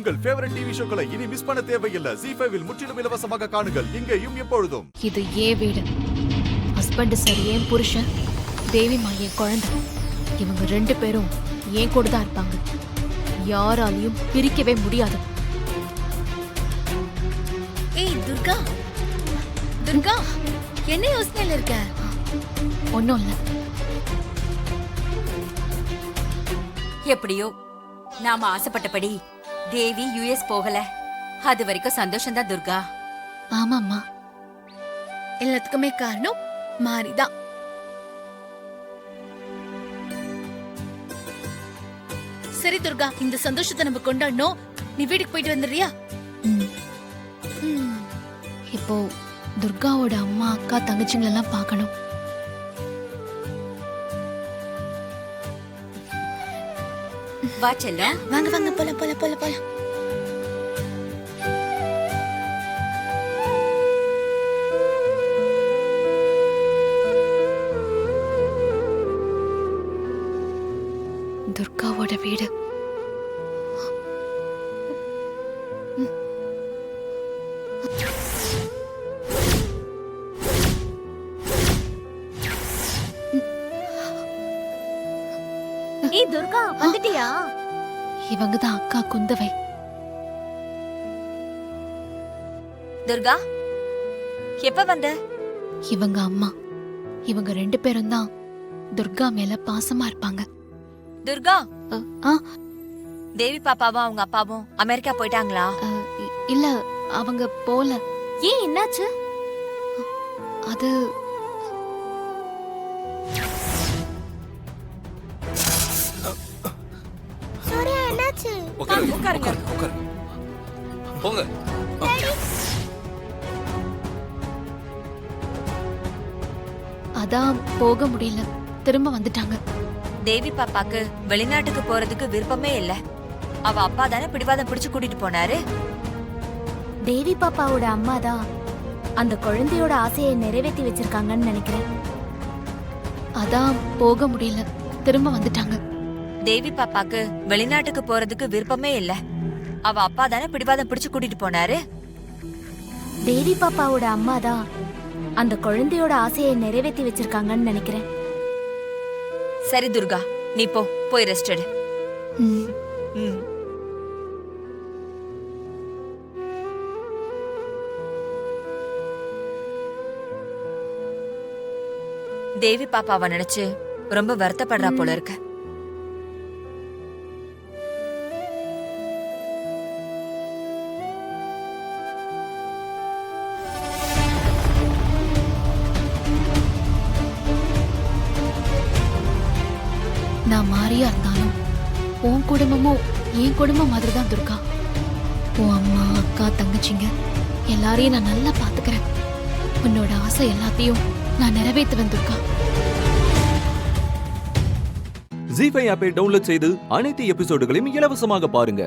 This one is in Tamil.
உங்கள் ஃபேவரட் டிவி ஷோக்களை இனி மிஸ் பண்ண தேவையில்லை. ZEE5 இல் முற்றிலும் இலவசமாக காணுங்கள், இங்கேயும் எப்பொழுதும். இது ஏன் வீடு, ஹஸ்பண்ட் சரி ஏன் புருஷன், தேவிமா என் குழந்தை, இவங்க 2 பேரும் ஏன் கூட தான் இருப்பாங்க. யாராலையும் பிரிக்கவே முடியாது. ஏய் துர்கா, துர்கா என்ன யோசனையில இருக்க? ஒன்னும் இல்ல. எப்படியோ நாம ஆசைப்பட்டபடி தேவி யுஎஸ் போகல. அது வரைக்கும் சந்தோஷம்தான் துர்கா. ஆமாம்மா, எல்லாத்துக்குமே காரணம் மாரிதான். சரி துர்கா, இந்த சந்தோஷத்தை நம்ம கொண்டாடணும். நீ வீட்டுக்கு போயிட்டு வந்துடுறியா? இப்போ துர்காவோட அம்மா அக்கா தங்கச்சிங்களெல்லாம் பார்க்கணும். வா செல்லம். வாங்க வாங்க, போலாம் போலாம் போலாம் போலாம். துர்காவோட வீடு. ஏய் துர்கா, வந்துட்டியா? இவங்க தான் அக்கா குந்தவை. துர்கா எப்ப வந்த? இவங்க அம்மா. இவங்க 2 பேரும் தான் துர்கா மேல பாசமா இருப்பாங்க. துர்கா, ஆ, தேவி பாப்பாவும் அவங்க அப்பாவும் அமெரிக்கா போயிட்டாங்களா? இல்ல, அவங்க போல. ஏன், என்னாச்சு? அது சூர்யா, என்னாச்சு? உட்காருங்க. போங்க. அதான் போக முடியல, திரும்ப வந்துட்டாங்க. தேவி பாப்பாக்கு வெளிநாட்டுக்கு போறதுக்கு விருப்பமே இல்ல. அவ அப்பா தானே பிடிவாதம் பிடிச்சு கூட்டிட்டு போனாரு. தேவி பாப்பாவோட அம்மா தான் அந்த குழந்தையோட ஆசையை நிறைவேற்றி வச்சிருக்காங்கன்னு நினைக்கிறேன். அதான் போக முடியல, திரும்ப வந்துட்டாங்க. தேவி பாப்பாக்கு வெளிநாட்டுக்கு போறதுக்கு விருப்பமே இல்ல. அவ அப்பா தானே பிடிவாதம் பிடிச்சு கூட்டிட்டு போனாரு. தேவி பாப்பாவோட அம்மா தான் அந்த குழந்தையோட ஆசையை நிறைவேற்றி வச்சிருக்காங்கன்னு நினைக்கிறேன். சரி துர்கா, நீ போய் ரெஸ்ட் எடு. ம். ம். தேவி பாப்பாவை நினைச்சு ரொம்ப வருத்தப்படுறா போல இருக்கு. நான் மாறியா இருந்தாலும் உன் குடும்பமும் என் குடும்பம் மாதிரி தான் துர்கா. உன் அம்மா அக்கா தங்கச்சிங்க எல்லாரையும் நான் நல்லா பாத்துக்கிறேன். உன்னோட ஆசை எல்லாத்தையும் நான் நிறைவேற்றுவேன் துர்கா. ZEE5 ஆப்பை டவுன்லோட் செய்து அனைத்து எபிசோடுகளையும் இலவசமாக பாருங்க.